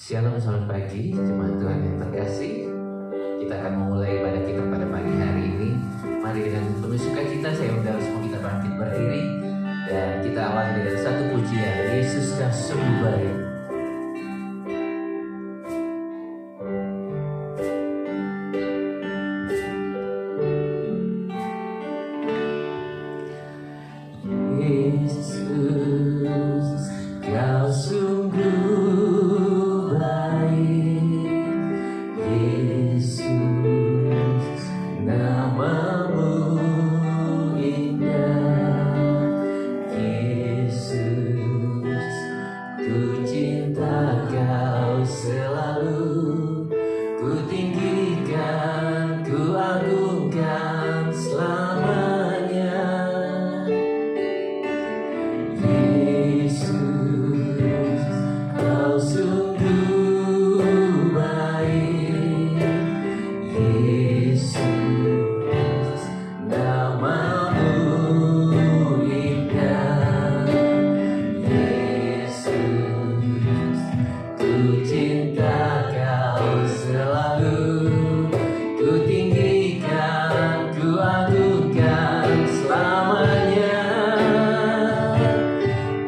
Shalom, selamat pagi, jemaat Tuhan yang terkasih. Kita akan memulai ibadah kita pada pagi hari ini. Mari dengan penuh sukacita saya undang semua kita bangkit berdiri dan kita awali dengan satu pujian. Yesuskah sungguh baik. Yesus, kau sungguh baik. Yesus, namamu indah. Yesus, ku cinta kau selalu. Ku tinggikan, ku agungkan selamanya. Yesus, kau sungguh baik. Yesus, namamu indah. Yesus, ku cinta kau selalu. Ku tinggikan, ku agungkan selamanya.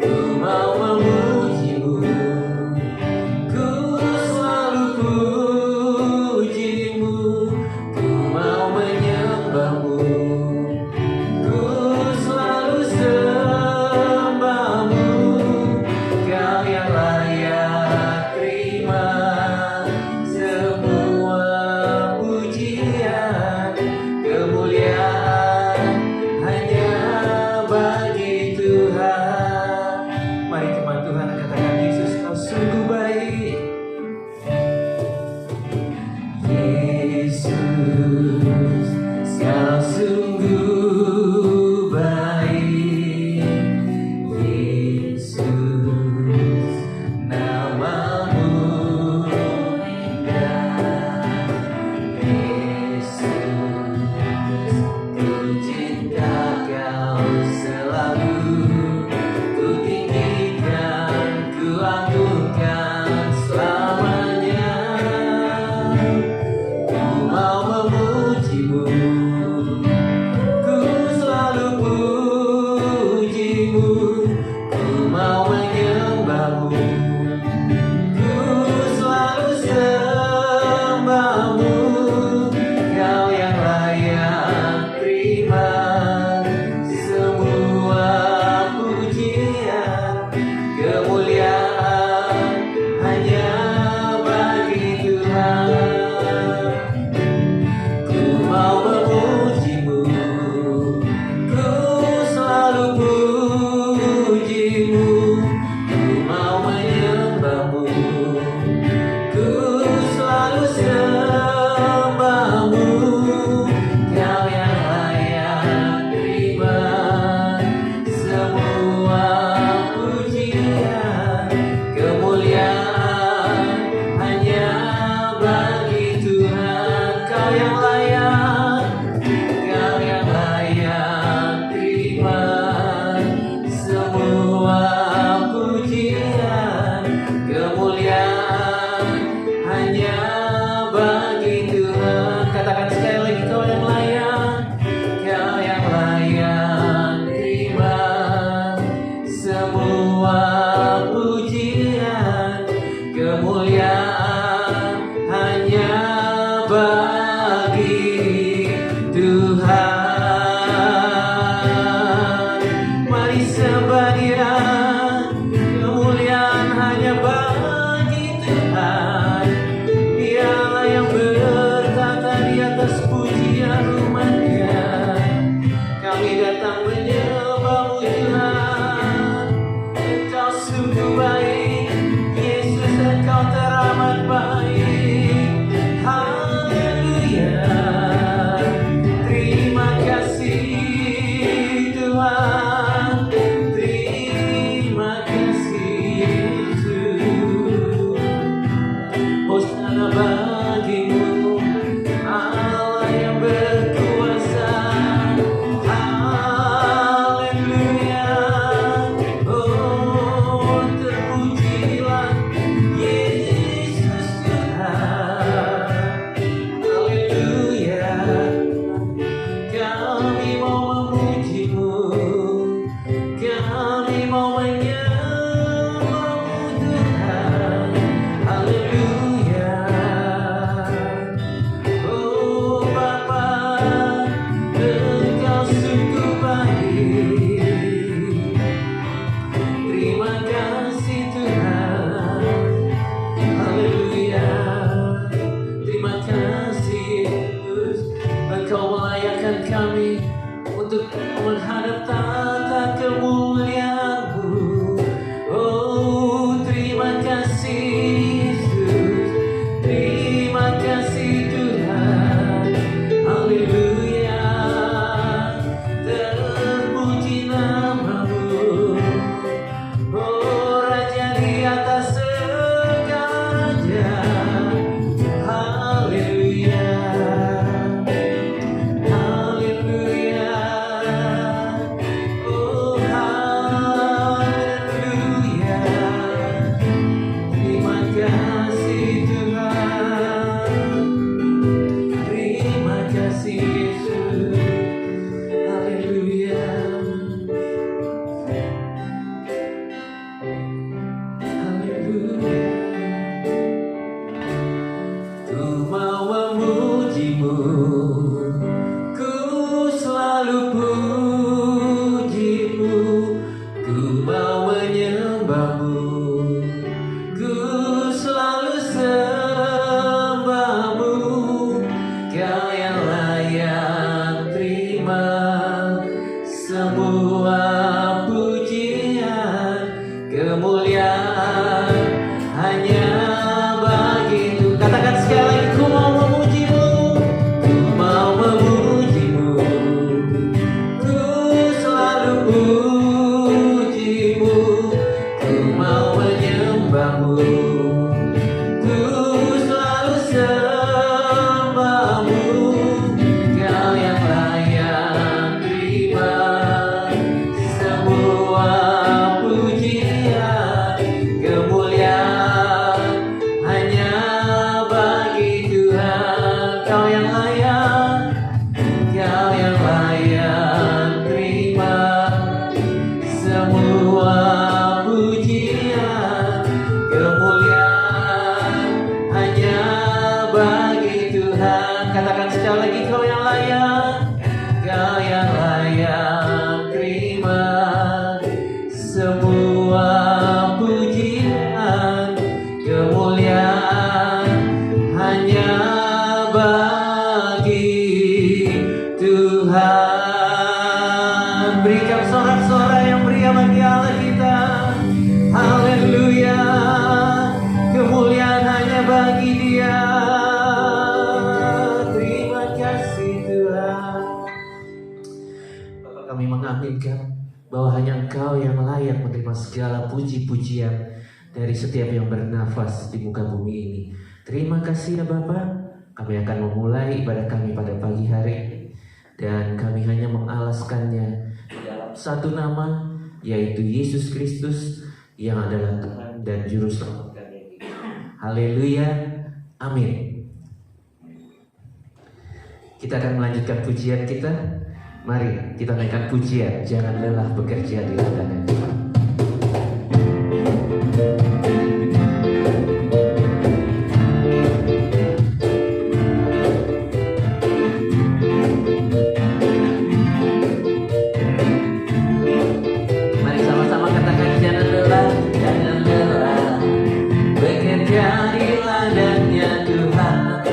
Ku mau memujimu, ku selalu pujimu. Ku mau menyembahmu, ku selalu sembahmu. Kau yang layak terima semua pujian. Kemuliaan hanya bagi Tuhan. Mari jemaat Tuhan katakan, Yesus kau sungguh baik. Yesus, kau sungguh baik. Yesus, namamu indah. Yesus, ku cinta kau selalu. Ku tinggikan, ku agungkan selamanya. Ku mau memujimu, ku selalu pujimu. Ku mau menyembahmu, ku selalu sembahmu. Kau yang layak terima semua pujian. Kemuliaan hanya bagi Tuhan. Ku mau memujimu, ku selalu pujimu. Ku mau menyembahmu, ku selalu sembahmu. Kau yang layak terima semua pujian. Kemuliaan hanya bagi Tuhan. Kau yang layak, kau yang layak terima semua pujian. Kemuliaan hanya bagi Tuhan. Katakan sekali lagi, kau yang layak, kau yang layak terima semua pujian. Kemuliaan hanya bagi Tuhan. Mari sembah Dia. Kemuliaan hanya bagi Tuhan. Dialah yang bertata di atas pujian umat-Nya. Kami datang menyembah-Mu Tuhan. Engkau sungguh baik, Yesus, Engkau teramat baik. Haleluya. Terima kasih Tuhan. Terima menyembahmu, ku selalu sembahmu. Kau yang layak terima semua pujian, kemuliaan hanya bagimu. Katakan sekali lagi, ku mau memujimu, ku mau memujimu, ku selalu pujimu, ku mau menyembahmu, ku selalu sembahmu. Kau yang layak terima semua pujian, kemuliaan hanya bagi Tuhan. Kau yang layak, kau yang layak terima semua pujian, kemuliaan hanya bagi Tuhan. Katakan sekali lagi, kau yang layak, kau yang layak terima semua pujian, kemuliaan hanya bagi Tuhan. Berikan sorak-sorai yang meriah bagi Allah kita. Haleluya, kemuliaan hanya bagi Dia. Terima kasih Tuhan. Bapak, kami mengaminkan bahwa hanya Engkau yang layak menerima segala puji-pujian dari setiap yang bernafas di muka bumi ini. Terima kasih ya Bapak. Kami akan memulai ibadah kami pada pagi hari ini, dan kami hanya mengalaskannya dalam satu nama, yaitu Yesus Kristus yang adalah Tuhan dan Juru Selamat kami. Haleluya, amin. Kita akan melanjutkan pujian kita. Mari kita naikkan pujian, jangan lelah bekerja di ladang Tuhan. Mari sama-sama katakan, jangan lelah bekerja di ladangnya Tuhan.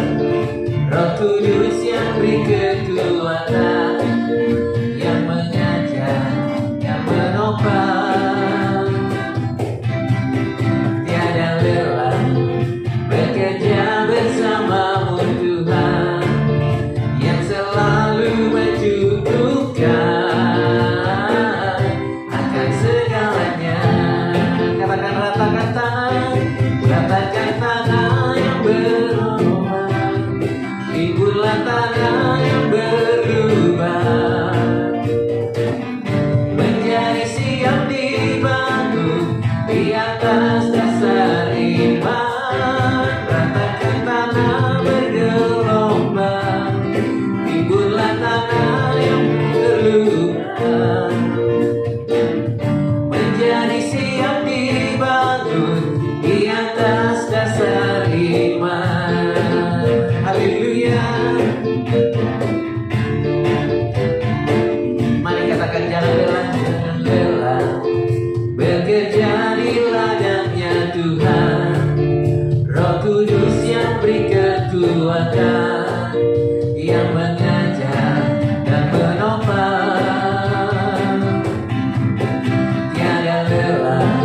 Roh Kudus yang beri kekuatan, yang mengajar, yang menopang. Tiada lelah bekerja bersamamu Tuhan, yang selalu mencukupkan akan segalanya. Katakan, ratakan tanah yang berubah, timbullah tanah yang berubah, menjadi siap dibangun di atas dasar iman. Ratakan tanah bergelombang, timbullah tanah yang berubah, menjadi siap dibangun di atas dasar iman. Haleluya. Mari katakan, jangan lelah bekerja di ladangnya Tuhan. Roh Kudus yang beri kekuatan, yang mengajar dan menopang. Tiada lelah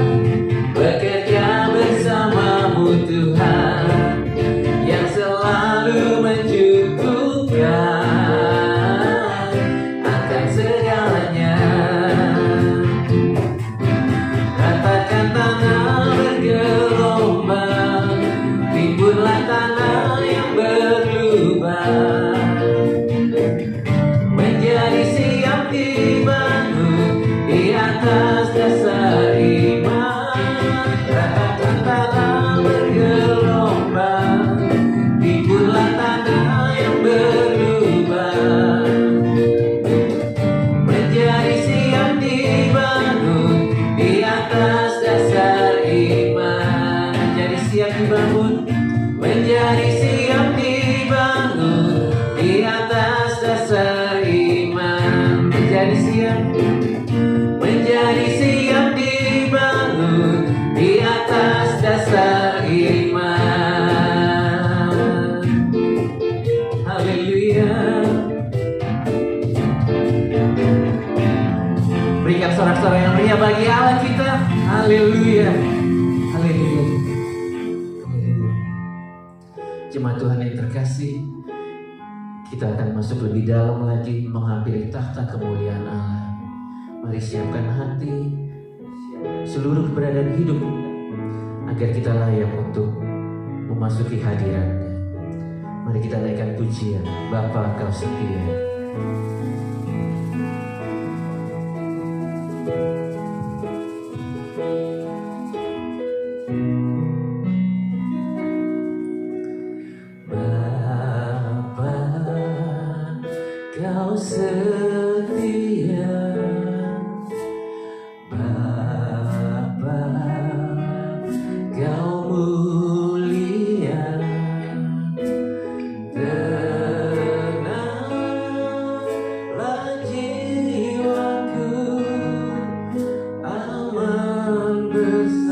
Haleluya. Haleluya. Haleluya. Jemaat Tuhan yang terkasih, kita akan masuk lebih dalam lagi menghampiri tahta kemuliaan Allah. Mari siapkan hati, seluruh keberadaan hidup agar kita layak untuk memasuki hadirat-Nya. Mari kita naikkan pujian, Bapa Kau setia. Kau setia, Bapa, Kau mulia, tenanglah jiwaku, aman bersamamu.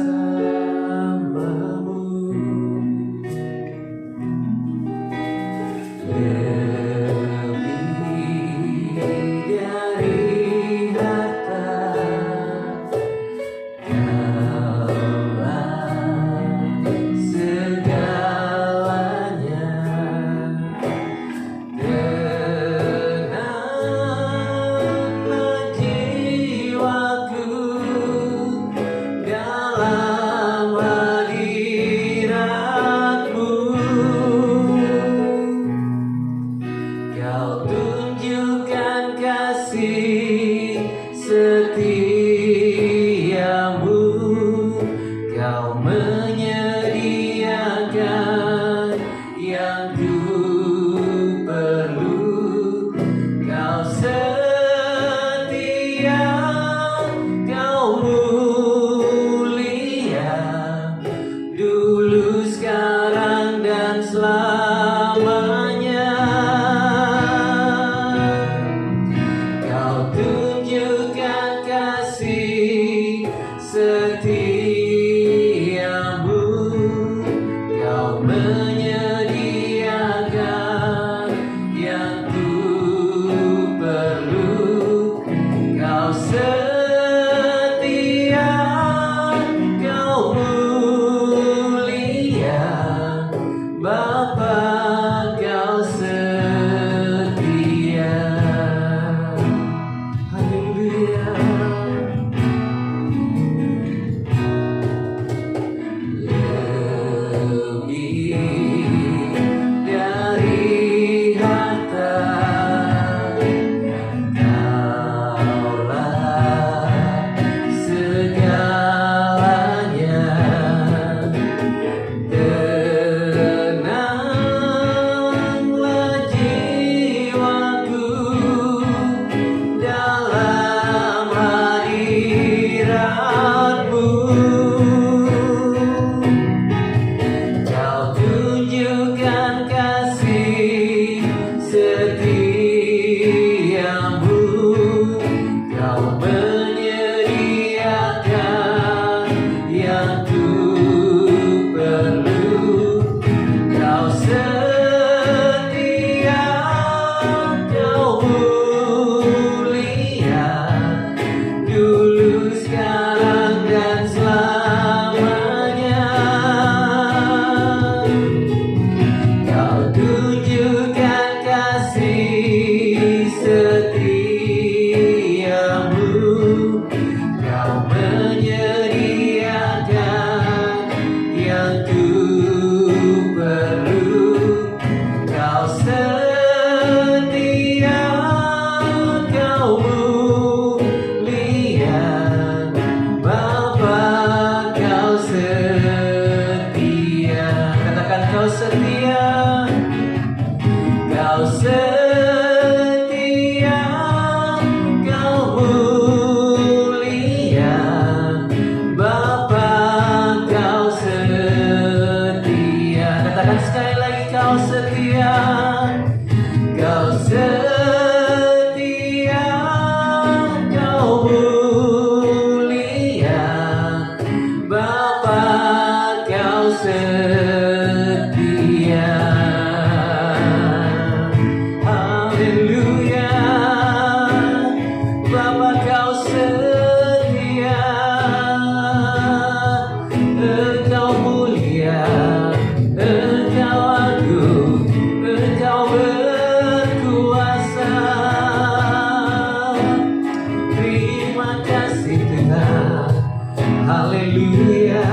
Haleluya,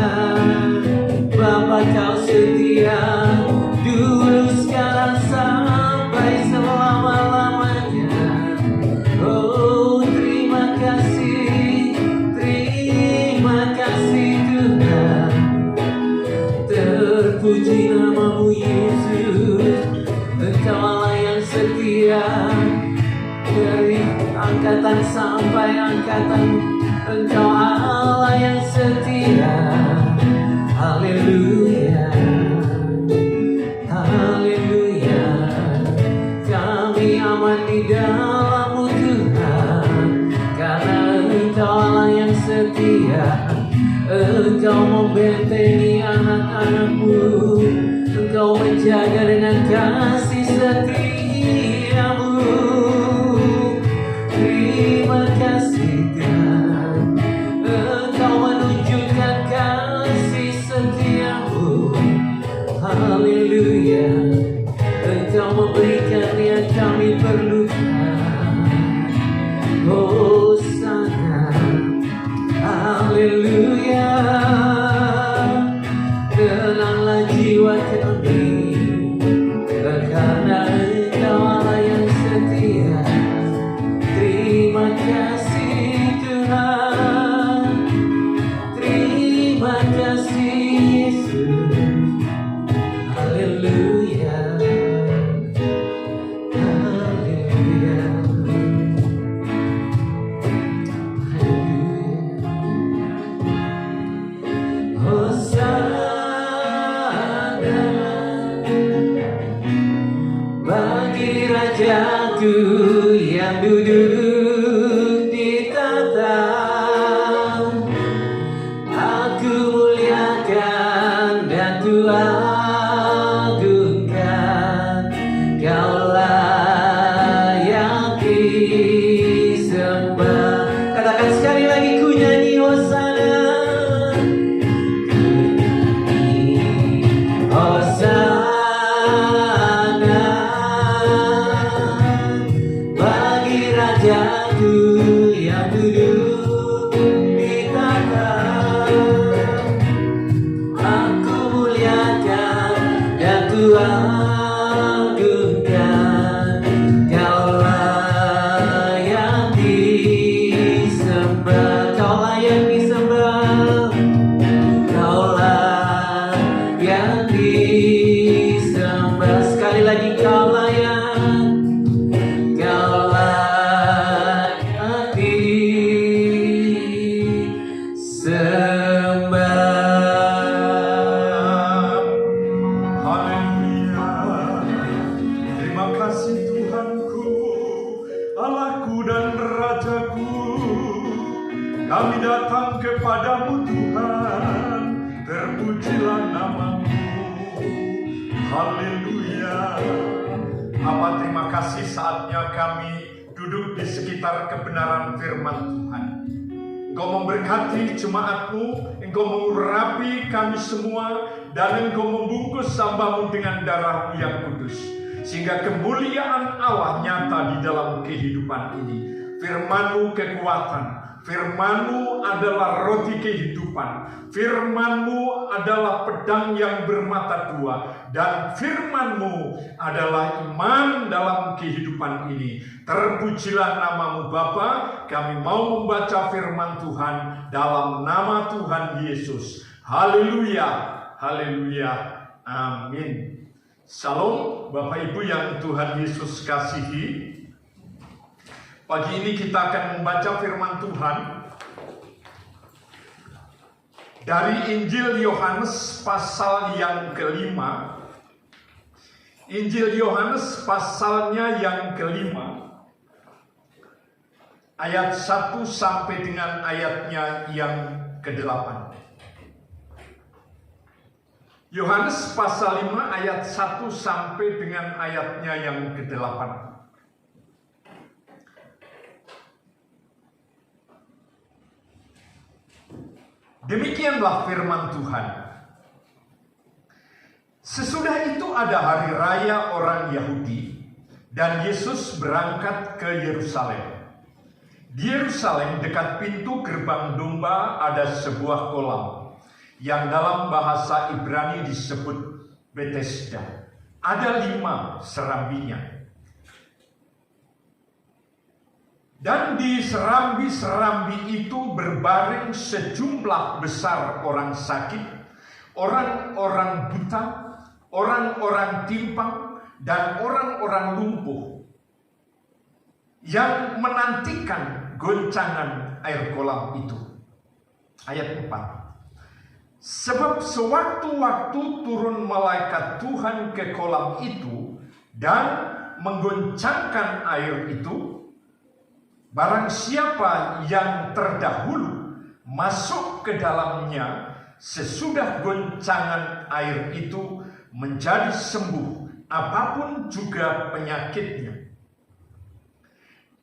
Bapa kau setia, dulu sekarang sampai selama-lamanya. Oh terima kasih Tuhan. Terpuji namamu Yesus, Engkau Allah yang setia. Dari angkatan sampai angkatan, Engkau Allah yang setia. Haleluya, haleluya. Kami aman di dalam-Mu Tuhan, karena Engkau Allah yang setia. Engkau membentengi anak-anak-Mu, Engkau menjaga dengan kasih setia-Mu. Terima kasih Tuhan, Engkau menunjukkan kasih setia-Mu. Haleluya, Engkau memberikan yang kami perlukan. Hosana, haleluya. Tenanglah jiwa kami, karena Engkau Allah yang setia. Terima kasih Tuhan, terima kasih Yesus. Haleluya, haleluya, haleluya. Hosana bagi Rajaku yang duduk di tahta. Aku muliakan dan Ku agungkan. Kaulah yang disembah. Katakan sekali lagi, ku nyanyi Hosana. Hosana bagi Rajaku yang duduk di tahta. Aku muliakan dan Ku agungkan. Kaulah yang disembah, Kaulah yang disembah, Kaulah yang disembah. Sekali lagi, Kaulah yang disembah. Haleluya. Terima kasih Tuhanku, Allahku dan Rajaku. Kami datang kepadamu Tuhan, terpujilah namamu. Haleluya. Apa terima kasih saatnya kami duduk di sekitar kebenaran firman Tuhan. Engkau memberkati jemaat-Mu, Engkau mengurapi kami semua, dan Engkau membungkus hamba-Mu dengan darah-Mu yang kudus, sehingga kemuliaan Allah nyata di dalam kehidupan ini. Firman-Mu kekuatan, Firman-Mu adalah roti kehidupan, Firman-Mu adalah pedang yang bermata dua, dan Firman-Mu adalah iman dalam kehidupan ini. Terpujilah namamu Bapa. Kami mau membaca firman Tuhan dalam nama Tuhan Yesus. Haleluya, haleluya, amin. Shalom Bapak Ibu yang Tuhan Yesus kasihi. Pagi ini kita akan membaca firman Tuhan dari Injil Yohanes pasal yang kelima. Injil Yohanes pasalnya yang kelima, ayat 1 sampai dengan ayatnya yang ke-8. Yohanes pasal 5 ayat 1 sampai dengan ayatnya yang ke-8. Demikianlah firman Tuhan. Sesudah itu ada hari raya orang Yahudi, dan Yesus berangkat ke Yerusalem. Di Yerusalem dekat pintu gerbang domba ada sebuah kolam yang dalam bahasa Ibrani disebut Bethesda. Ada 5 serambinya. Dan di serambi-serambi itu berbaring sejumlah besar orang sakit, orang-orang buta, orang-orang timpang, dan orang-orang lumpuh yang menantikan goncangan air kolam itu. Ayat 4. Sebab sewaktu-waktu turun malaikat Tuhan ke kolam itu dan menggoncangkan air itu, barang siapa yang terdahulu masuk ke dalamnya sesudah goncangan air itu menjadi sembuh apapun juga penyakitnya.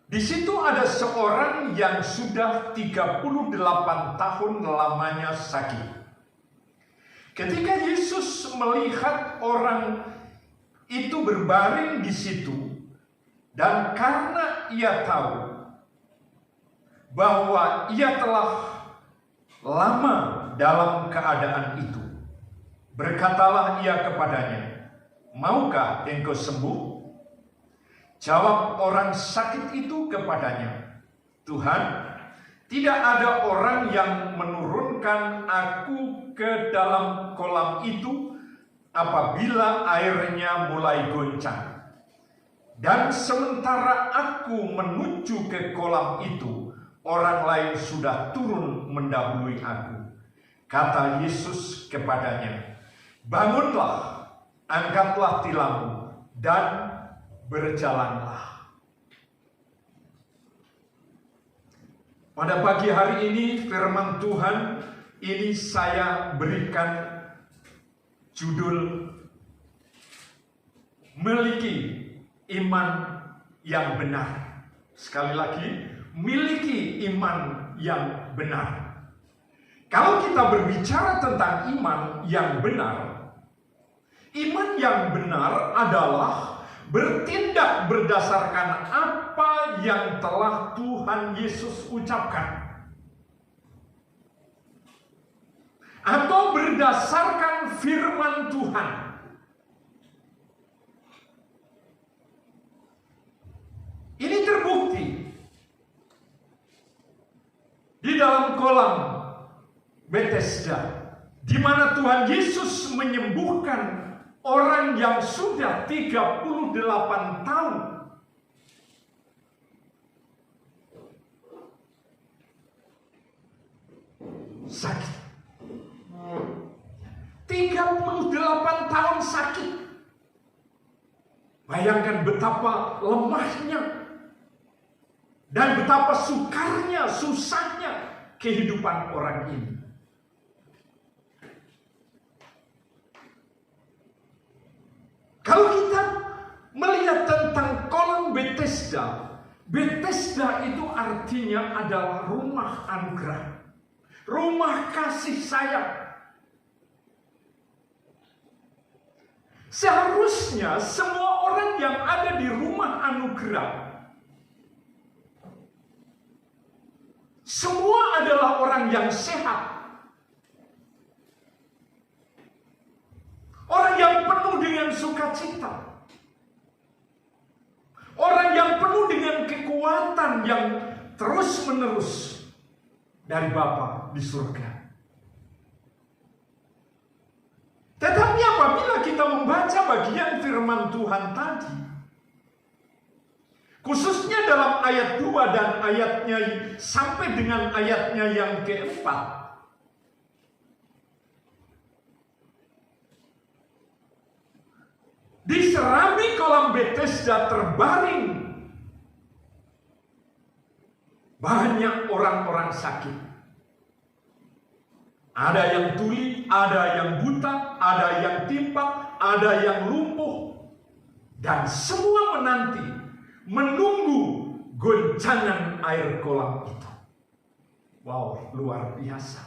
Di situ ada seorang yang sudah 38 tahun lamanya sakit. Ketika Yesus melihat orang itu berbaring di situ, dan karena ia tahu bahwa ia telah lama dalam keadaan itu, berkatalah ia kepadanya, "Maukah engkau sembuh?" Jawab orang sakit itu kepadanya, "Tuhan, tidak ada orang yang menurunkan aku ke dalam kolam itu apabila airnya mulai goncang. Dan sementara aku menuju ke kolam itu, orang lain sudah turun mendahului aku." Kata Yesus kepadanya, "Bangunlah, angkatlah tilammu, dan berjalanlah." Pada pagi hari ini firman Tuhan ini saya berikan judul Miliki Iman yang Benar. Sekali lagi, miliki iman yang benar. Kalau kita berbicara tentang iman yang benar, iman yang benar adalah bertindak berdasarkan apa yang telah Tuhan Yesus ucapkan, atau berdasarkan firman Tuhan. Ini terbukti di dalam kolam Bethesda, di mana Tuhan Yesus menyembuhkan orang yang sudah 38 tahun sakit. 38 tahun sakit. Bayangkan betapa lemahnya dan betapa sukarnya, susahnya kehidupan orang ini. Kalau kita melihat tentang kolam Bethesda, Bethesda itu artinya adalah rumah anugerah, rumah kasih sayang. Seharusnya semua orang yang ada di rumah anugerah, semua adalah orang yang sehat, orang yang penuh dengan sukacita, orang yang penuh dengan kekuatan yang terus-menerus dari Bapa di surga. Tetapi apabila kita membaca bagian firman Tuhan tadi, khususnya dalam ayat 2 dan ayatnya sampai dengan ayatnya yang keempat, di serambi kolam Bethesda terbaring banyak orang-orang sakit. Ada yang tuli, ada yang buta, ada yang timpang, ada yang lumpuh. Dan semua menunggu goncangan air kolam itu. Wow, luar biasa.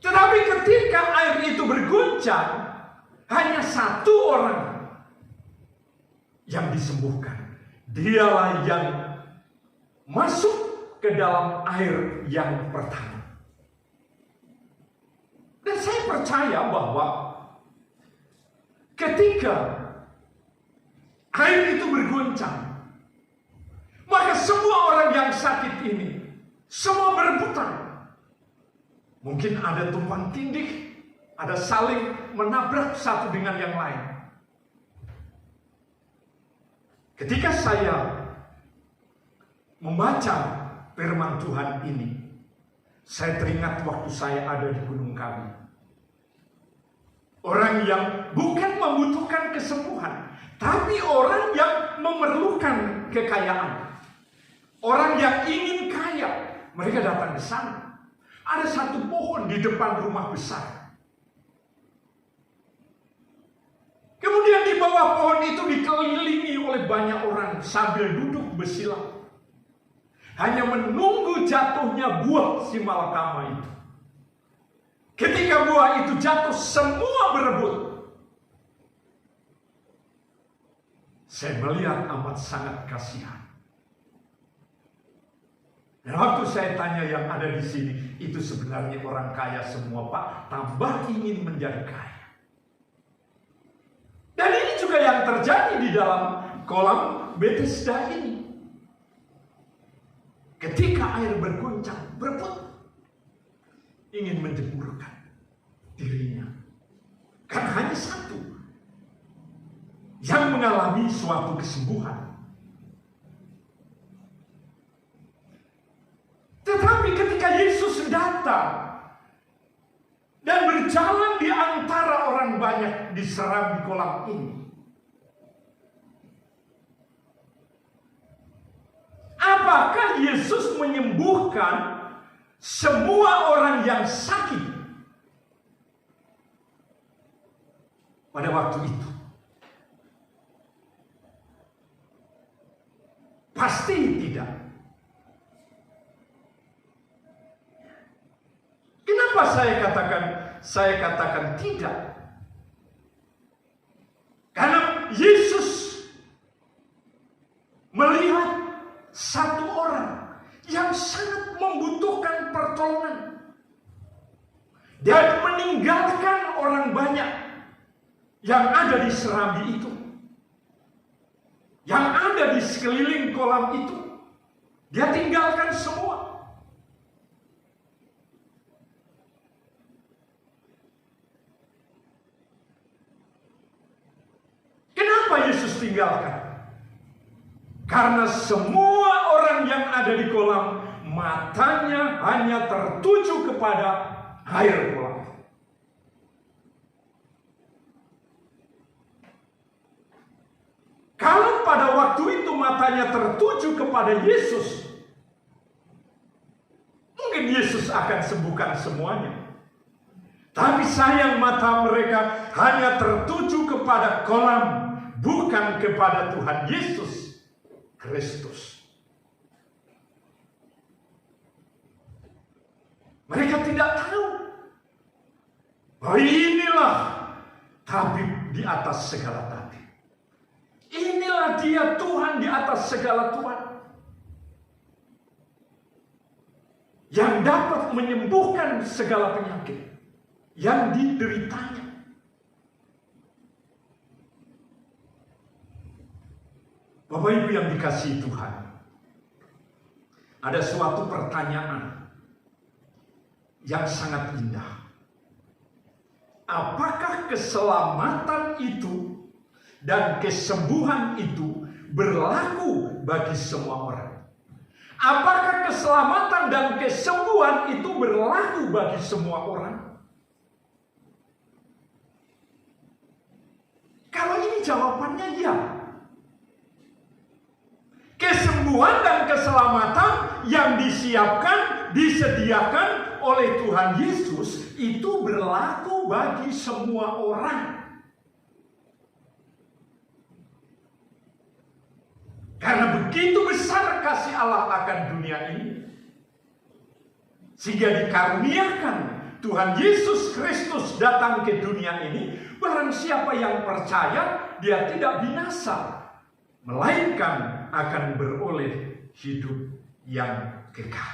Tetapi ketika air itu berguncang, hanya satu orang yang disembuhkan. Dialah yang masuk ke dalam air yang pertama. Dan saya percaya bahwa ketika air itu berguncang, maka semua orang yang sakit ini semua berebutan. Mungkin ada tumpang tindih, ada saling menabrak satu dengan yang lain. Ketika saya membaca firman Tuhan ini, saya teringat waktu saya ada di Gunung Kawi. Orang yang bukan membutuhkan kesembuhan, tapi orang yang memerlukan kekayaan. Orang yang ingin kaya, mereka datang ke sana. Ada satu pohon di depan rumah besar. Kemudian di bawah pohon itu dikelilingi oleh banyak orang sambil duduk bersilau. Hanya menunggu jatuhnya buah si malakama itu. Ketika buah itu jatuh, semua berebut. Saya melihat amat sangat kasihan. Dan waktu saya tanya yang ada di sini, itu sebenarnya orang kaya semua, Pak, tambah ingin menjadi kaya. Dan ini juga yang terjadi di dalam kolam Bethesda ini. Ketika air berguncang, berebut, ingin menjeburkan dirinya. Karena hanya satu yang mengalami suatu kesembuhan. Tetapi ketika Yesus datang dan berjalan di antara orang banyak diseram di kolam ini, apakah Yesus menyembuhkan semua orang yang sakit pada waktu itu? Pasti tidak. Kenapa saya katakan tidak? Karena Yesus melihat satu orang yang sangat membutuhkan pertolongan dan meninggalkan orang banyak yang ada di serambi itu, yang ada di sekeliling kolam itu. Dia tinggalkan semua. Kenapa Yesus tinggalkan? Karena semua orang yang ada di kolam, matanya hanya tertuju kepada air kolam. Kalau pada waktu itu matanya tertuju kepada Yesus, mungkin Yesus akan sembuhkan semuanya. Tapi sayang, mata mereka hanya tertuju kepada kolam, bukan kepada Tuhan Yesus Kristus. Mereka tidak tahu bahwa inilah tabib di atas segala tabib. Inilah dia Tuhan di atas segala Tuhan, yang dapat menyembuhkan segala penyakit yang dideritanya. Bapak Ibu yang dikasihi Tuhan, ada suatu pertanyaan yang sangat indah. Apakah keselamatan itu dan kesembuhan itu berlaku bagi semua orang? Apakah keselamatan dan kesembuhan itu berlaku bagi semua orang? Kalau ini jawabannya ya. Kesembuhan dan keselamatan yang disediakan oleh Tuhan Yesus itu berlaku bagi semua orang. Karena begitu besar kasih Allah akan dunia ini, sehingga dikaruniakan Tuhan Yesus Kristus datang ke dunia ini. Barang siapa yang percaya, dia tidak binasa, melainkan akan beroleh hidup yang kekal.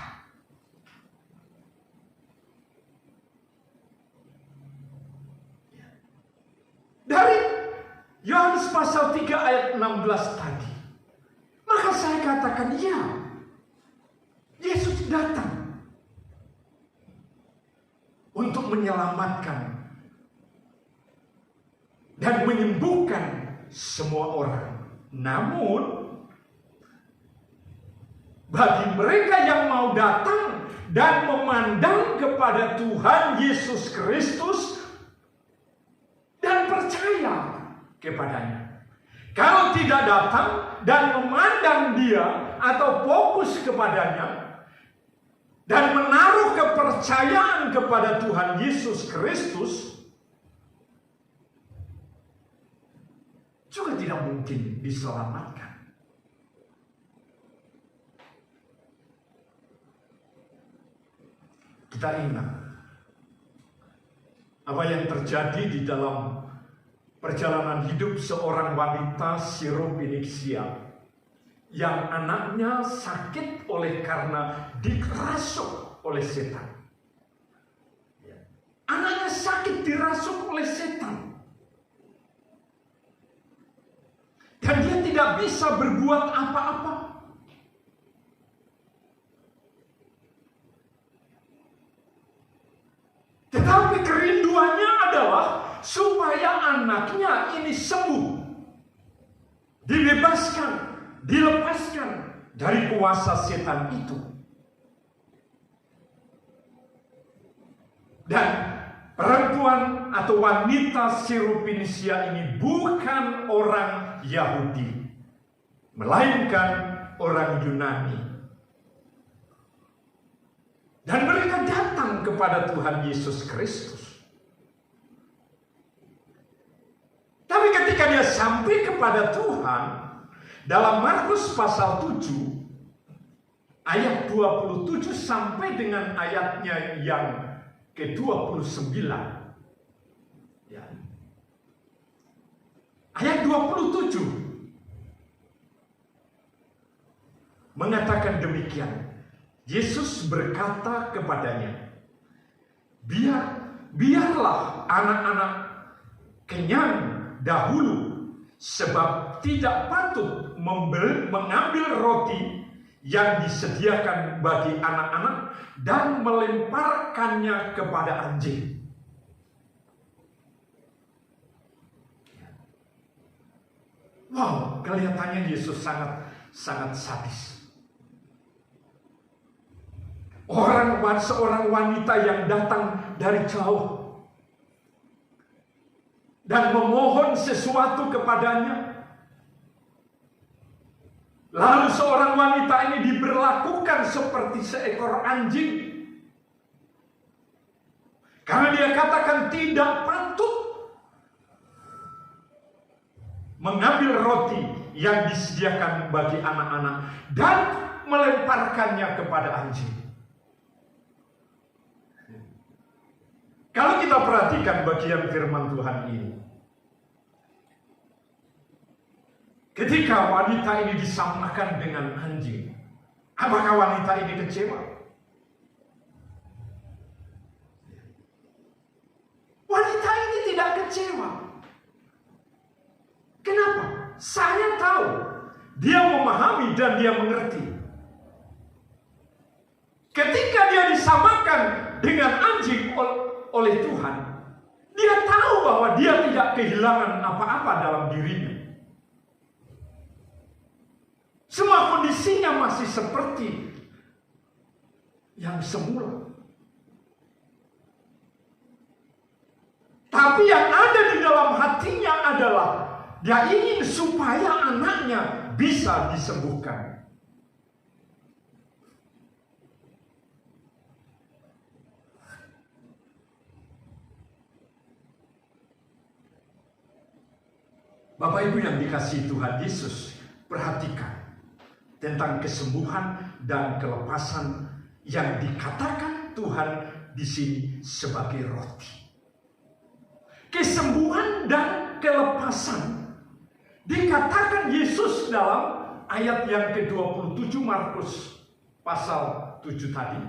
Dari Yohanes pasal 3 ayat 16 tadi, maka saya katakan ya, Yesus datang untuk menyelamatkan dan menyembuhkan semua orang. Namun, bagi mereka yang mau datang dan memandang kepada Tuhan Yesus Kristus dan percaya kepadanya. Kalau tidak datang dan memandang Dia atau fokus kepadanya dan menaruh kepercayaan kepada Tuhan Yesus Kristus, juga tidak mungkin diselamatkan. Kita ingat apa yang terjadi di dalam perjalanan hidup seorang wanita Syro-Fenisia yang anaknya sakit oleh karena dirasuk oleh setan. Anaknya sakit dirasuk oleh setan. Dan dia tidak bisa berbuat apa-apa. Tetapi kerinduannya adalah supaya anaknya ini sembuh, dibebaskan, dilepaskan dari kuasa setan itu. Dan perempuan atau wanita Syro-Fenisia ini bukan orang Yahudi, melainkan orang Yunani. Dan mereka datang kepada Tuhan Yesus Kristus. Tapi ketika dia sampai kepada Tuhan, dalam Markus pasal 7, ayat 27 sampai dengan ayatnya yang ke-29. Ya. Ayat 27 mengatakan demikian. Yesus berkata kepadanya, biarlah anak-anak kenyang dahulu, sebab tidak patut mengambil roti yang disediakan bagi anak-anak dan melemparkannya kepada anjing. Wow, kelihatannya Yesus sangat sadis. Seorang wanita yang datang dari jauh dan memohon sesuatu kepadanya. Lalu seorang wanita ini diberlakukan seperti seekor anjing. Karena dia katakan tidak patut mengambil roti yang disediakan bagi anak-anak dan melemparkannya kepada anjing. Kalau kita perhatikan bagian firman Tuhan ini, ketika wanita ini disamakan dengan anjing, apakah wanita ini kecewa? Wanita ini tidak kecewa. Kenapa? Saya tahu dia memahami dan dia mengerti. Ketika dia disamakan dengan anjing oleh Tuhan, dia tahu bahwa dia tidak kehilangan apa-apa dalam dirinya. Semua kondisinya masih seperti yang semula. Tapi yang ada di dalam hatinya adalah dia ingin supaya anaknya bisa disembuhkan. Bapak Ibu yang dikasihi Tuhan Yesus, perhatikan tentang kesembuhan dan kelepasan yang dikatakan Tuhan di sini sebagai roti. Kesembuhan dan kelepasan dikatakan Yesus dalam ayat yang ke-27 Markus pasal 7 tadi.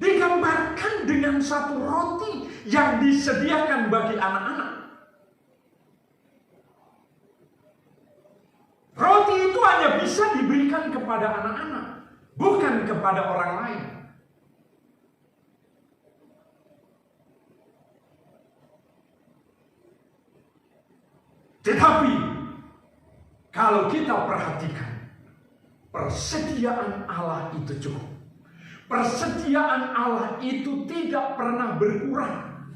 Digambarkan dengan satu roti yang disediakan bagi anak-anak. Roti itu hanya bisa diberikan kepada anak-anak, bukan kepada orang lain. Tetapi kalau kita perhatikan, persediaan Allah itu cukup. Persediaan Allah itu tidak pernah berkurang.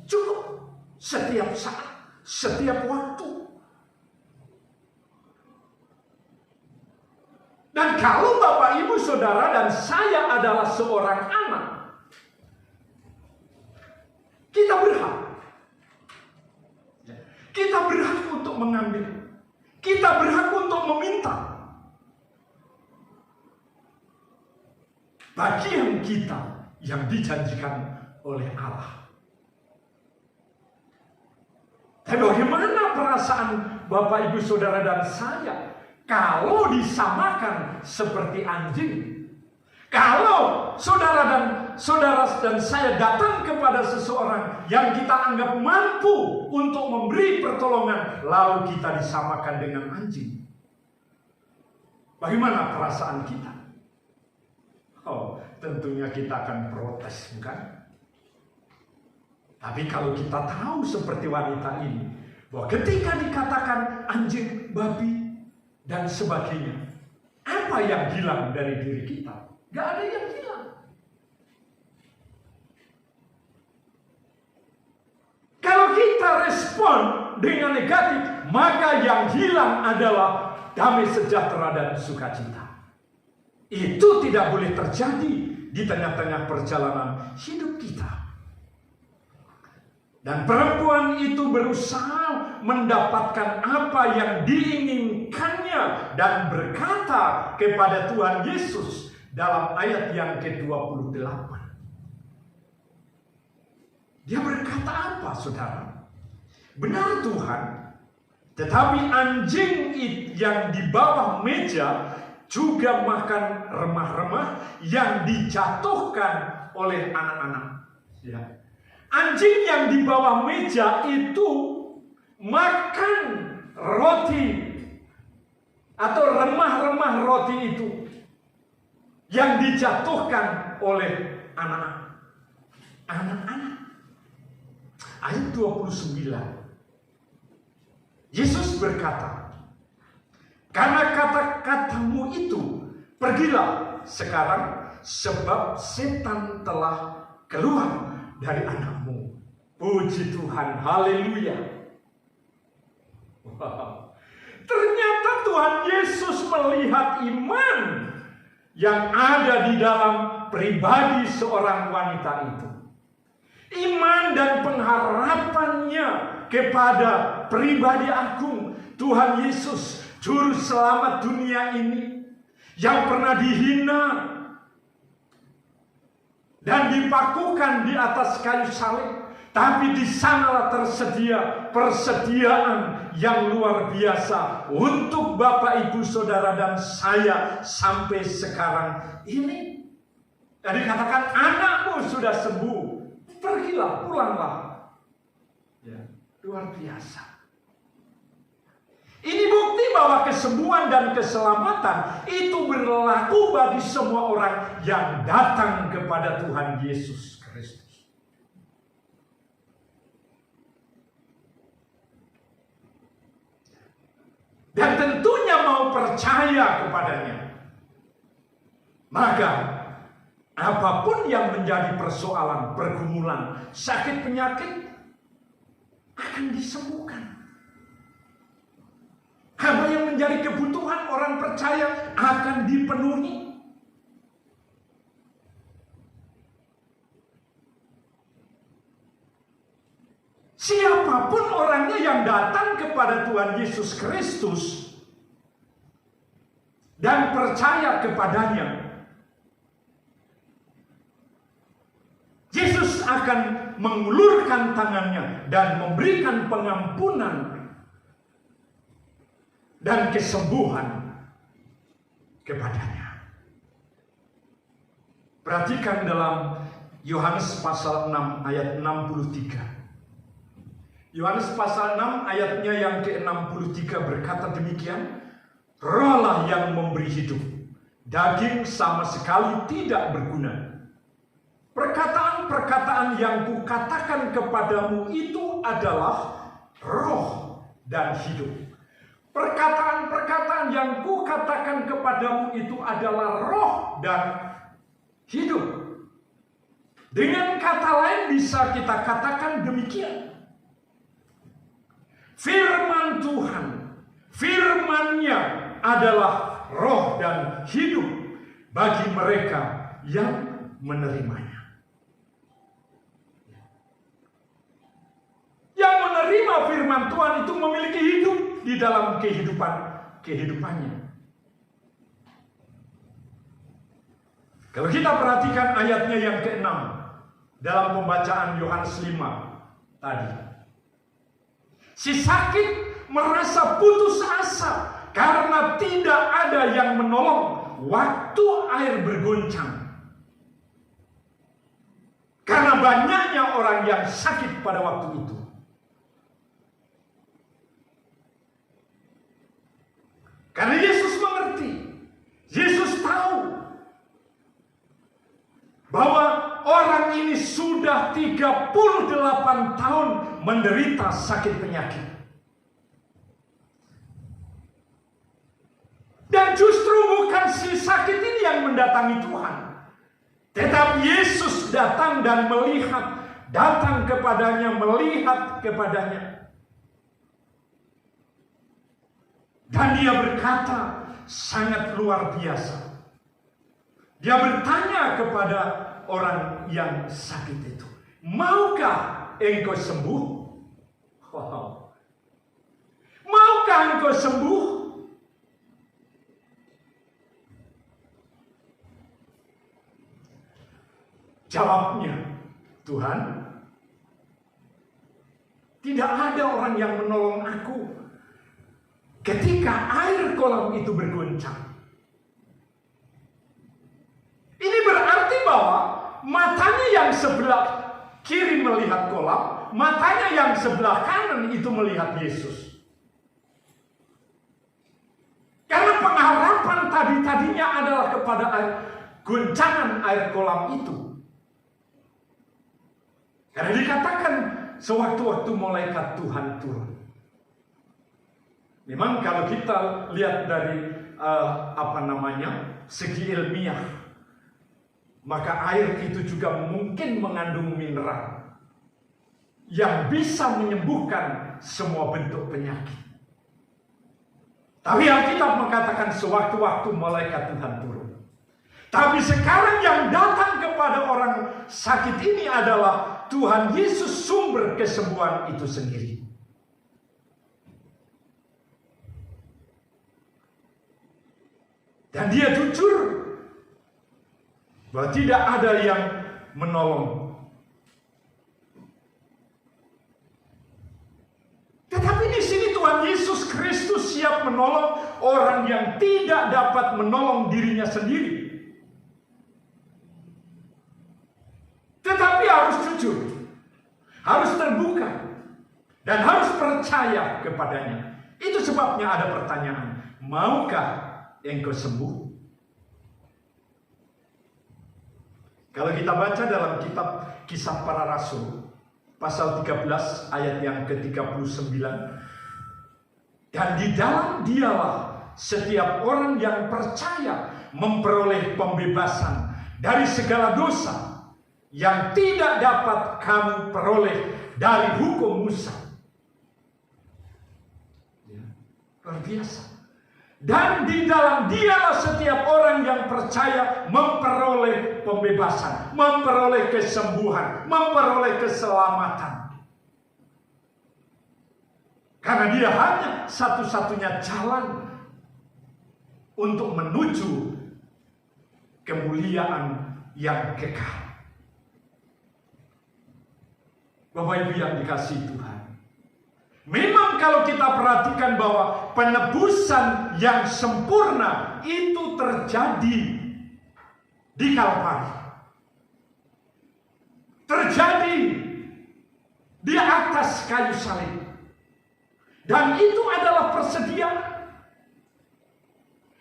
Cukup setiap saat, setiap waktu. Dan kalau Bapak, Ibu, Saudara, dan saya adalah seorang anak, kita berhak. Kita berhak untuk mengambil. Kita berhak untuk meminta. Bagian kita yang dijanjikan oleh Allah. Tapi bagaimana perasaan Bapak, Ibu, Saudara, dan saya kalau disamakan seperti anjing? Kalau saudara dan saya datang kepada seseorang yang kita anggap mampu untuk memberi pertolongan, lalu kita disamakan dengan anjing, bagaimana perasaan kita? Oh, tentunya kita akan protes, bukan? Tapi kalau kita tahu seperti wanita ini, bahwa ketika dikatakan anjing, babi, dan sebagainya, apa yang hilang dari diri kita? Gak ada yang hilang. Kalau kita respon dengan negatif, maka yang hilang adalah damai sejahtera dan sukacita. Itu tidak boleh terjadi di tengah-tengah perjalanan hidup kita. Dan perempuan itu berusaha mendapatkan apa yang diinginkannya dan berkata kepada Tuhan Yesus dalam ayat yang ke-28. Dia berkata apa, saudara? Benar Tuhan, tetapi anjing yang di bawah meja juga makan remah-remah yang dijatuhkan oleh anak-anak. Ya. Anjing yang di bawah meja itu makan roti atau remah-remah roti itu yang dijatuhkan oleh anak-anak. Ayat 29. Yesus berkata, karena kata-katamu itu, pergilah sekarang, sebab setan telah keluar dari anakmu. Puji Tuhan, haleluya. Wow. Ternyata Tuhan Yesus melihat iman yang ada di dalam pribadi seorang wanita itu. Iman dan pengharapannya kepada pribadi agung Tuhan Yesus, Juru Selamat dunia ini, yang pernah dihina dan dipakukan di atas kayu salib, tapi di sanalah tersedia persediaan yang luar biasa untuk Bapak, Ibu, Saudara, dan saya sampai sekarang ini. Dan dikatakan anakmu sudah sembuh, pergilah, pulanglah. Ya, luar biasa. Ini bukti bahwa kesembuhan dan keselamatan itu berlaku bagi semua orang yang datang kepada Tuhan Yesus Kristus. Dan tentunya mau percaya kepadanya. Maka apapun yang menjadi persoalan, pergumulan, sakit penyakit akan disembuhkan. Apa yang menjadi kebutuhan orang percaya akan dipenuhi. Siapapun orangnya yang datang kepada Tuhan Yesus Kristus dan percaya kepadanya, Yesus akan mengulurkan tangannya dan memberikan pengampunan dan kesembuhan kepadanya. Perhatikan dalam Yohanes pasal 6 ayat 63. Yohanes pasal 6 ayatnya yang ke-63 berkata demikian, Rohlah yang memberi hidup, daging sama sekali tidak berguna. Perkataan-perkataan yang kukatakan kepadamu itu adalah roh dan hidup. Perkataan-perkataan yang kukatakan kepadamu itu adalah roh dan hidup. Dengan kata lain bisa kita katakan demikian. Firman Tuhan, firman-Nya adalah roh dan hidup bagi mereka yang menerimanya. Yang menerima firman Tuhan itu memiliki hidup di dalam kehidupannya. Kalau kita perhatikan ayatnya yang ke-6 dalam pembacaan Yohanes 5 tadi. Si sakit merasa putus asa karena tidak ada yang menolong waktu air bergoncang. Karena banyaknya orang yang sakit pada waktu itu. Karena Yesus mengerti, Yesus tahu bahwa orang ini sudah 38 tahun menderita sakit penyakit. Dan justru bukan si sakit ini yang mendatangi Tuhan. Tetapi Yesus datang dan melihat, datang kepadanya, melihat kepadanya. Dan dia berkata sangat luar biasa. Dia bertanya kepada orang yang sakit itu, maukah engkau sembuh? Wow. Maukah engkau sembuh? Jawabnya, Tuhan, tidak ada orang yang menolong aku ketika air kolam itu bergoncang. Ini berarti bahwa matanya yang sebelah kiri melihat kolam, matanya yang sebelah kanan itu melihat Yesus. Karena pengharapan tadinya adalah kepada goncangan air kolam itu. Karena dikatakan sewaktu-waktu malaikat Tuhan turun. Memang kalau kita lihat dari segi ilmiah, maka air itu juga mungkin mengandung mineral yang bisa menyembuhkan semua bentuk penyakit. Tapi Alkitab mengatakan sewaktu-waktu malaikat Tuhan turun. Tapi sekarang yang datang kepada orang sakit ini adalah Tuhan Yesus, sumber kesembuhan itu sendiri. Dan dia jujur bahwa tidak ada yang menolong. Tetapi di sini Tuhan Yesus Kristus siap menolong orang yang tidak dapat menolong dirinya sendiri. Tetapi harus jujur, harus terbuka, dan harus percaya kepadanya. Itu sebabnya ada pertanyaan, maukah engkau sembuh? Kalau kita baca dalam kitab Kisah Para Rasul, pasal 13 ayat yang ke-39, dan di dalam dialah setiap orang yang percaya memperoleh pembebasan dari segala dosa yang tidak dapat kamu peroleh dari hukum Musa. Luar biasa. Dan di dalam dialah setiap orang yang percaya memperoleh pembebasan, memperoleh kesembuhan, memperoleh keselamatan. Karena dia hanya satu-satunya jalan untuk menuju kemuliaan yang kekal. Bapak Ibu yang dikasihi Tuhan, memang kalau kita perhatikan bahwa penebusan yang sempurna itu terjadi di Kalvari, terjadi di atas kayu salib, dan itu adalah persediaan.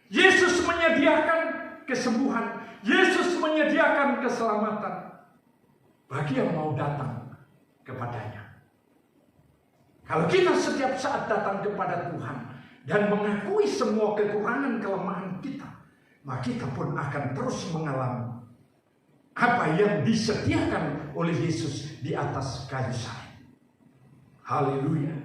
Yesus menyediakan kesembuhan, Yesus menyediakan keselamatan bagi yang mau datang kepadanya. Kalau kita setiap saat datang kepada Tuhan dan mengakui semua kekurangan kelemahan kita, maka kita pun akan terus mengalami apa yang disediakan oleh Yesus di atas kayu salib. Haleluya.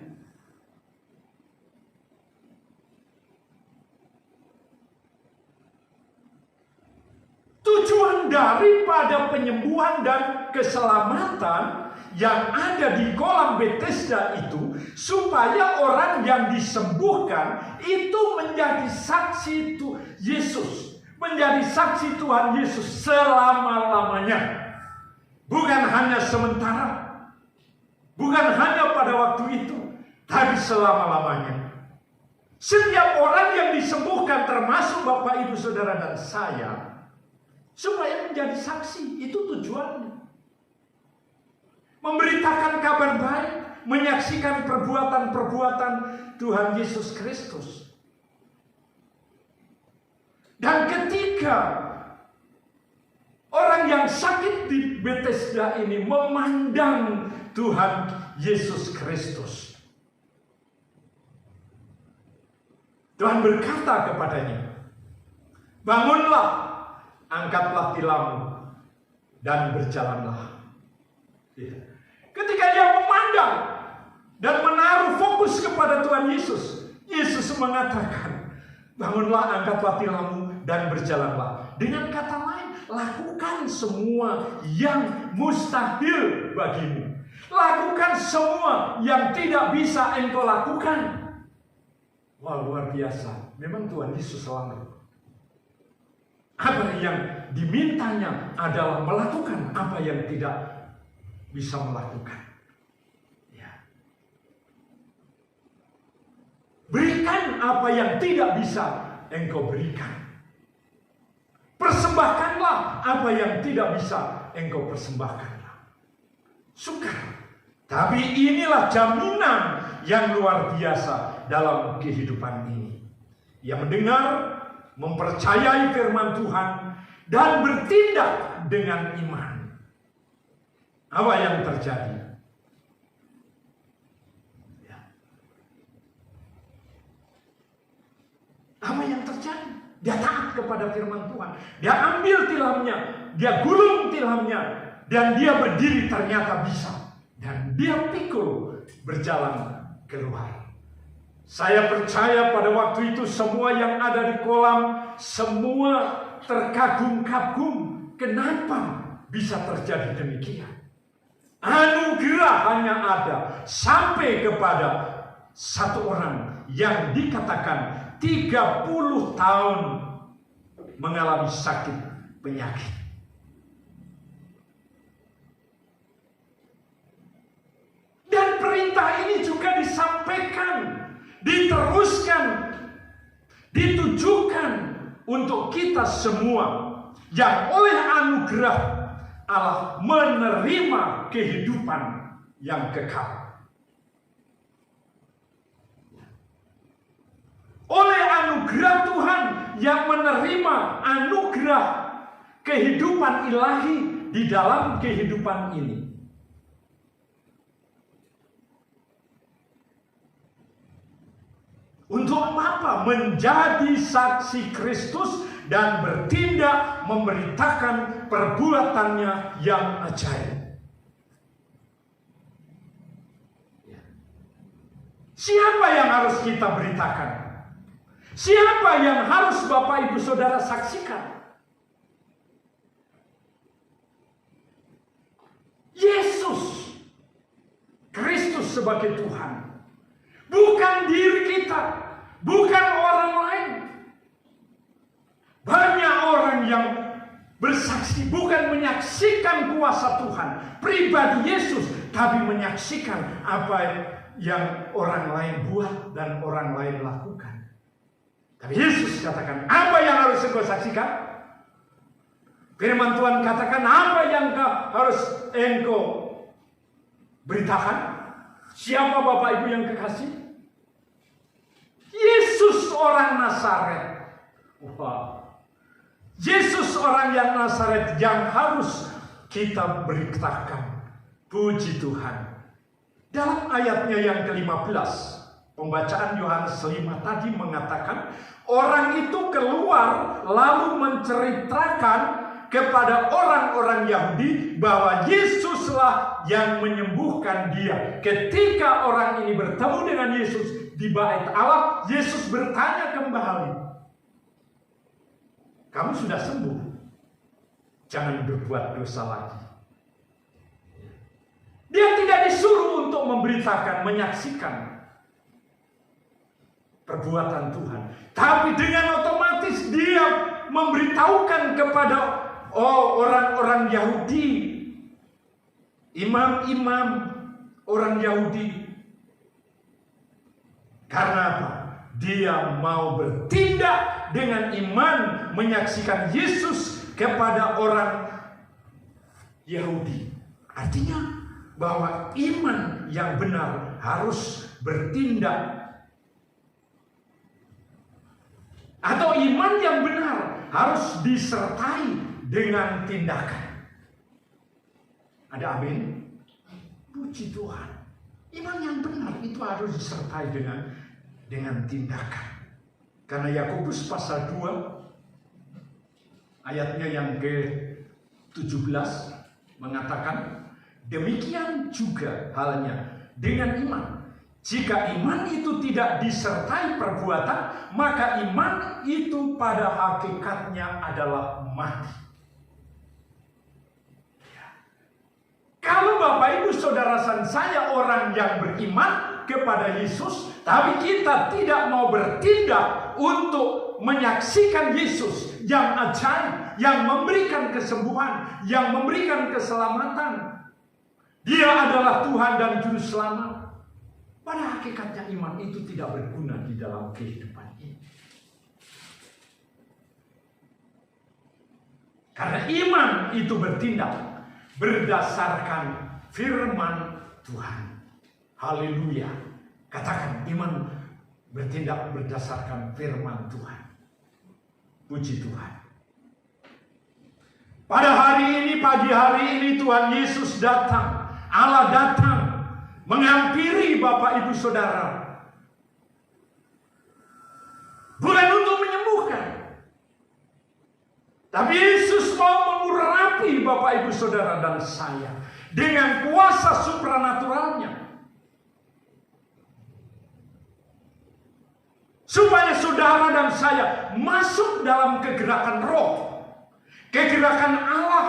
Tujuan daripada penyembuhan dan keselamatan yang ada di kolam Bethesda itu, supaya orang yang disembuhkan itu menjadi saksi Yesus, menjadi saksi Tuhan Yesus selama-lamanya. Bukan hanya sementara, bukan hanya pada waktu itu, tapi selama-lamanya. Setiap orang yang disembuhkan, termasuk Bapak, Ibu, Saudara, dan saya, supaya menjadi saksi. Itu tujuannya. Memberitakan kabar baik, menyaksikan perbuatan-perbuatan Tuhan Yesus Kristus. Dan ketika orang yang sakit di Bethesda ini memandang Tuhan Yesus Kristus, Tuhan berkata kepadanya, "Bangunlah, angkatlah tilammu, dan berjalanlah." Ketika dia memandang dan menaruh fokus kepada Tuhan Yesus, Yesus mengatakan, "Bangunlah, angkatlah tilammu, dan berjalanlah." Dengan kata lain, lakukan semua yang mustahil bagimu. Lakukan semua yang tidak bisa engkau lakukan. Wah, luar biasa. Memang Tuhan Yesus selalu. Apa yang dimintanya adalah melakukan apa yang tidak bisa melakukan. Ya. Berikan apa yang tidak bisa engkau berikan. Persembahkanlah apa yang tidak bisa engkau persembahkan. Sukar. Tapi inilah jaminan yang luar biasa dalam kehidupan ini. Yang mendengar, mempercayai firman Tuhan, dan bertindak dengan iman. Apa yang terjadi? Ya. Apa yang terjadi? Dia taat kepada firman Tuhan. Dia ambil tilamnya, dia gulung tilamnya, dan dia berdiri, ternyata bisa. Dan dia pikul berjalan keluar. Saya percaya pada waktu itu semua yang ada di kolam, semua terkagum-kagum. Kenapa bisa terjadi demikian? Anugerah hanya ada sampai kepada satu orang yang dikatakan 30 tahun mengalami sakit penyakit. Dan perintah ini juga disampaikan, diteruskan, ditujukan untuk kita semua yang oleh anugerah Allah menerima kehidupan yang kekal. Oleh anugerah Tuhan yang menerima anugerah kehidupan ilahi di dalam kehidupan ini. Untuk apa? Menjadi saksi Kristus dan bertindak memberitakan perbuatannya yang ajaib. Siapa yang harus kita beritakan? Siapa yang harus Bapak Ibu Saudara saksikan? Yesus Kristus sebagai Tuhan. Bukan diri kita, bukan orang lain. Banyak orang yang bersaksi, bukan menyaksikan kuasa Tuhan, pribadi Yesus, tapi menyaksikan apa yang orang lain buat dan orang lain lakukan. Tapi Yesus katakan, apa yang harus engkau saksikan? Firman Tuhan katakan, apa yang harus engkau beritakan? Siapa Bapak Ibu yang kekasih? Yesus orang Nazaret. Wow. Yesus orang yang Nazaret yang harus kita beritakan. Puji Tuhan. Dalam ayatnya yang ke-15, pembacaan Yohanes 5 tadi mengatakan, orang itu keluar lalu menceritakan kepada orang-orang Yahudi bahwa Yesuslah yang menyembuhkan dia. Ketika orang ini bertemu dengan Yesus di Bait Allah, Yesus bertanya kembali, kamu sudah sembuh? Jangan berbuat dosa lagi. Dia tidak disuruh untuk memberitakan, menyaksikan perbuatan Tuhan. Tapi dengan otomatis dia memberitahukan kepada orang-orang Yahudi, imam-imam orang Yahudi. Karena apa? Dia mau bertindak dengan iman, menyaksikan Yesus kepada orang Yahudi. Artinya bahwa iman yang benar harus bertindak, atau iman yang benar harus disertai dengan tindakan. Ada amin? Puji Tuhan. Iman yang benar itu harus disertai dengan tindakan. Karena Yakobus pasal 2 ayatnya yang ke-17 mengatakan, demikian juga halnya dengan iman. Jika iman itu tidak disertai perbuatan, maka iman itu pada hakikatnya adalah mati. Kalau Bapak Ibu Saudara saya orang yang beriman kepada Yesus, tapi kita tidak mau bertindak untuk menyaksikan Yesus yang ajaib, yang memberikan kesembuhan, yang memberikan keselamatan. Dia adalah Tuhan dan Juru Selamat. Pada hakikatnya iman itu tidak berguna di dalam kehidupan ini. Karena iman itu bertindak berdasarkan firman Tuhan. Haleluya. Katakan, iman bertindak berdasarkan firman Tuhan. Puji Tuhan. Pada hari ini, pagi hari ini Tuhan Yesus datang. Allah datang menghampiri Bapak Ibu Saudara. Bukan untuk menyembuhkan, tapi Yesus mau mengurapi Bapak Ibu Saudara dan saya dengan kuasa supranaturalnya, supaya saudara dan saya masuk dalam kegerakan roh, kegerakan Allah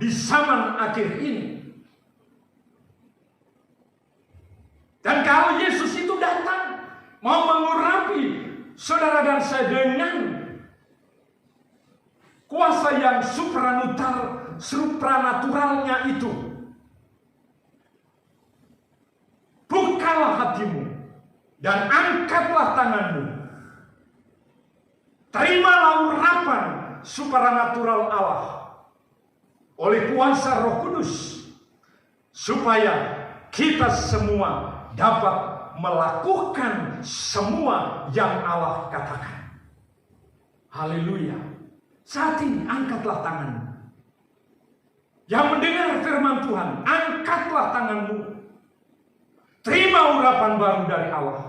di zaman akhir ini. Dan kalau Yesus itu datang mau mengurapi saudara dan saya dengan kuasa yang supranaturalnya itu, bukalah hatimu dan angkatlah tanganmu. Terimalah urapan supranatural Allah oleh kuasa Roh Kudus, supaya kita semua dapat melakukan semua yang Allah katakan. Haleluya. Saat ini angkatlah tanganmu. Yang mendengar firman Tuhan, angkatlah tanganmu. Terima urapan baru dari Allah.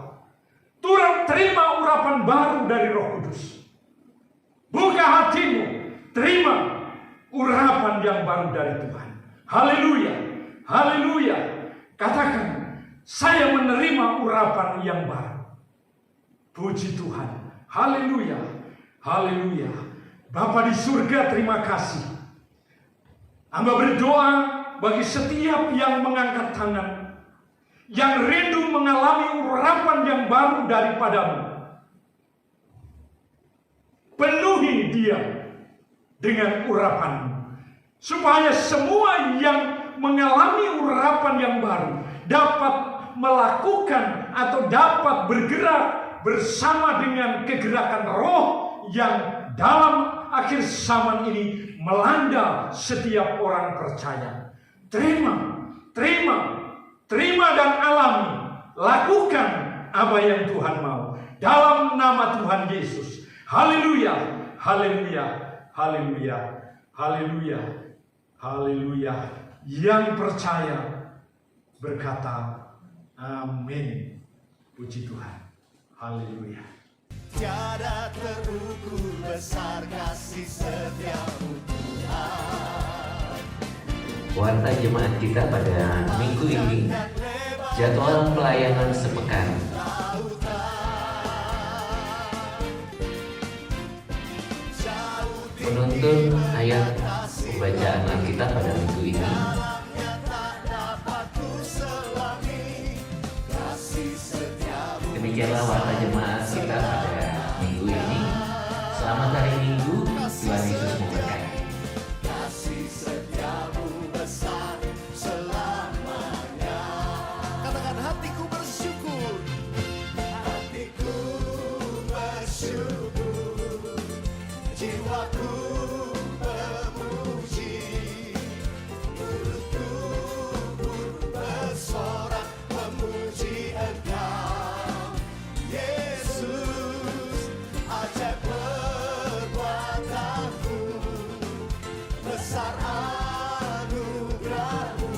Terima urapan baru dari Roh Kudus. Buka hatimu, terima urapan yang baru dari Tuhan. Haleluya. Haleluya. Katakan, saya menerima urapan yang baru. Puji Tuhan. Haleluya. Haleluya. Bapa di surga, terima kasih. Hamba berdoa bagi setiap yang mengangkat tangan, yang rindu mengalami urapan yang baru daripadamu. Penuhi dia dengan urapan-Mu. Supaya semua yang mengalami urapan yang baru dapat melakukan atau dapat bergerak bersama dengan kegerakan roh yang dalam akhir zaman ini melanda setiap orang percaya. Terima dan alami. Lakukan apa yang Tuhan mau. Dalam nama Tuhan Yesus. Haleluya, haleluya, haleluya, haleluya, haleluya. Yang percaya berkata amin. Puji Tuhan. Haleluya. Tiada terukur besar kasih setiamu Tuhan. Warta jemaat kita pada minggu ini, jadwal pelayanan sepekan. Menuntun ayat pembacaan Alkitab pada minggu ini. Demikianlah warta jemaat kita pada minggu ini. Selamat hari Minggu, Tuhan Yesus memberkati. Katakan hatiku bersyukur. Hatiku bersyukur. Jiwaku memuji. Mulutku pun bersorak memuji Engkau. Yesus, ajaib perbuatanmu. Besar anugerahmu.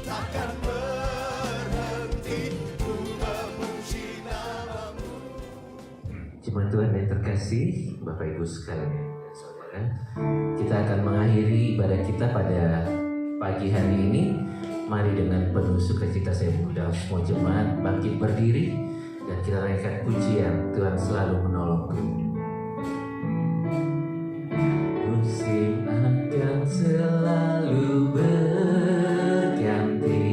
Takkan berhenti ku memuji namamu. Jemaat Tuhan yang terkasih, Bapak Ibu sekalian dan saudara, kita akan mengakhiri ibadah kita pada pagi hari ini. Mari dengan penuh sukacita saya mengundang semua jemaat bangkit berdiri dan kita naikkan pujian Tuhan selalu menolongku. Musim akan selalu berganti,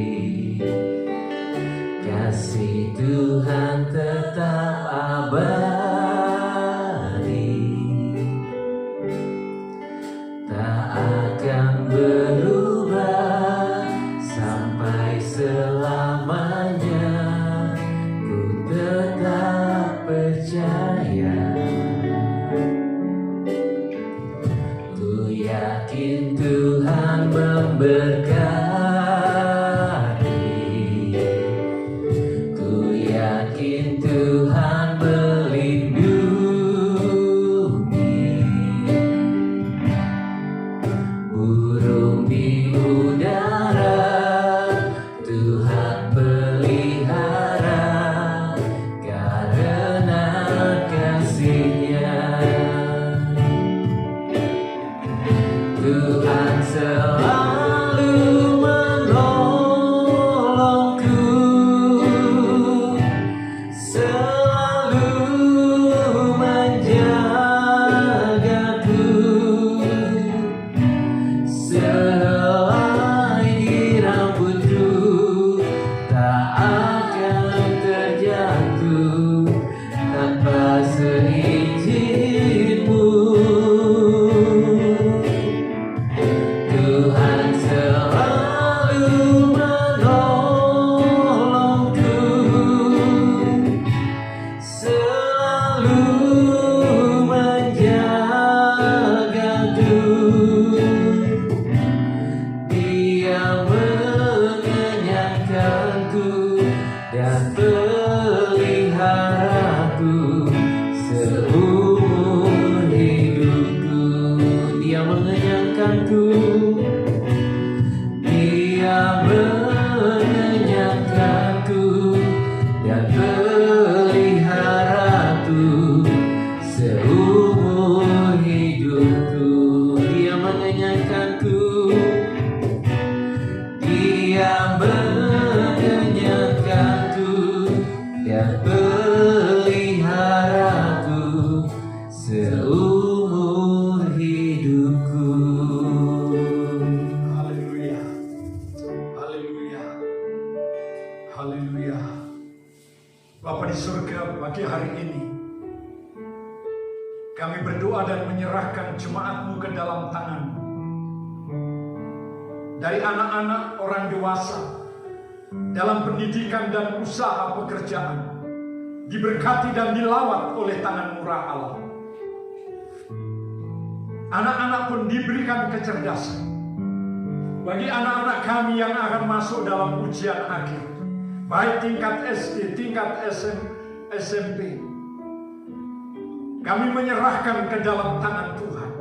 kasih Tuhan tetap abadi, tak akan berubah sampai selamanya. Ku tetap percaya. berdoa dan menyerahkan jemaat-Mu ke dalam tangan-Mu. Dari anak-anak, orang dewasa, dalam pendidikan dan usaha pekerjaan, diberkati dan dilawat oleh tangan murah Allah. Anak-anak pun diberikan kecerdasan. Bagi anak-anak kami yang akan masuk dalam ujian akhir, baik tingkat SD, tingkat SMP, kami menyerahkan ke dalam tangan Tuhan.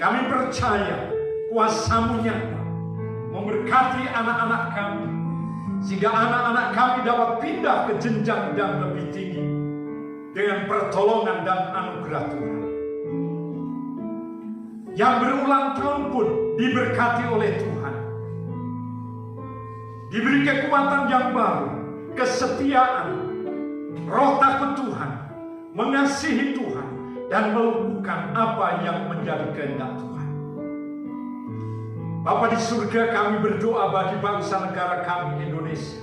Kami percaya kuasa-Mu nyata memberkati anak-anak kami, sehingga anak-anak kami dapat pindah ke jenjang yang lebih tinggi dengan pertolongan dan anugerah Tuhan. Yang berulang tahun pun diberkati oleh Tuhan, diberi kekuatan yang baru, kesetiaan, roh takut Tuhan, mengasihi Tuhan, dan melakukan apa yang menjadi kehendak Tuhan. Bapa di surga, kami berdoa bagi bangsa negara kami Indonesia,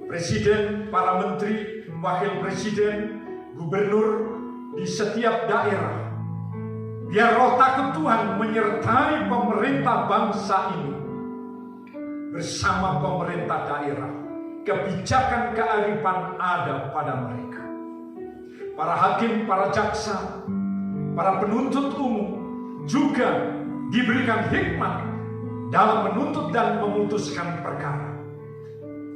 presiden, para menteri, wakil presiden, gubernur di setiap daerah. Biar roh takut Tuhan menyertai pemerintah bangsa ini bersama pemerintah daerah. Kebijakan kearifan ada pada mereka. Para hakim, para jaksa, para penuntut umum juga diberikan hikmat dalam menuntut dan memutuskan perkara.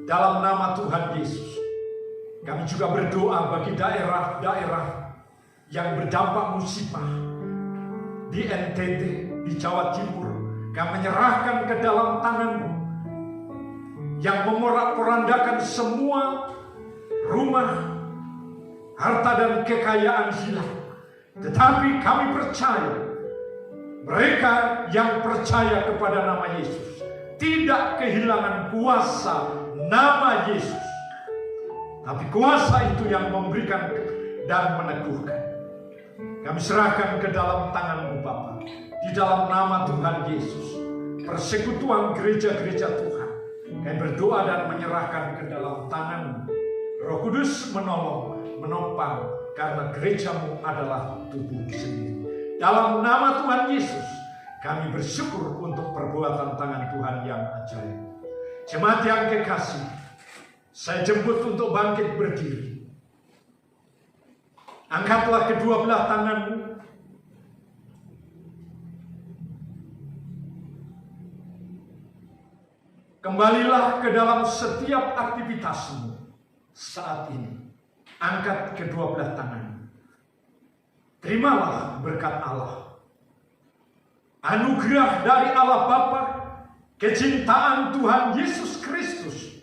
Dalam nama Tuhan Yesus, kami juga berdoa bagi daerah-daerah yang berdampak musibah di NTT, di Jawa Timur. Kami menyerahkan ke dalam tangan-Mu yang memorak-porandakan semua rumah, harta dan kekayaan hilang. Tetapi kami percaya, mereka yang percaya kepada nama Yesus tidak kehilangan kuasa nama Yesus. Tapi kuasa itu yang memberikan dan meneguhkan. Kami serahkan ke dalam tangan-Mu Bapa. Di dalam nama Tuhan Yesus, persekutuan gereja-gereja Tuhan, kami berdoa dan menyerahkan ke dalam tangan-Mu. Roh Kudus menolong, menopang, karena gereja-Mu adalah tubuh sendiri. Dalam nama Tuhan Yesus, kami bersyukur untuk perbuatan tangan Tuhan yang ajaib. Jemaat yang kekasih, saya jemput untuk bangkit berdiri. Angkatlah kedua belah tangan-Mu. Kembalilah ke dalam setiap aktivitas-Mu saat ini. Angkat kedua belah tangan. Terimalah berkat Allah. Anugerah dari Allah Bapa, kecintaan Tuhan Yesus Kristus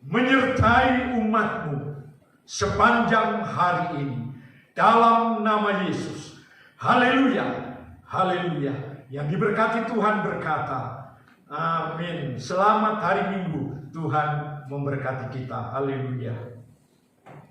menyertai umat-Mu sepanjang hari ini. Dalam nama Yesus. Haleluya. Haleluya. Yang diberkati Tuhan berkata, amin. Selamat hari Minggu. Tuhan memberkati kita. Haleluya.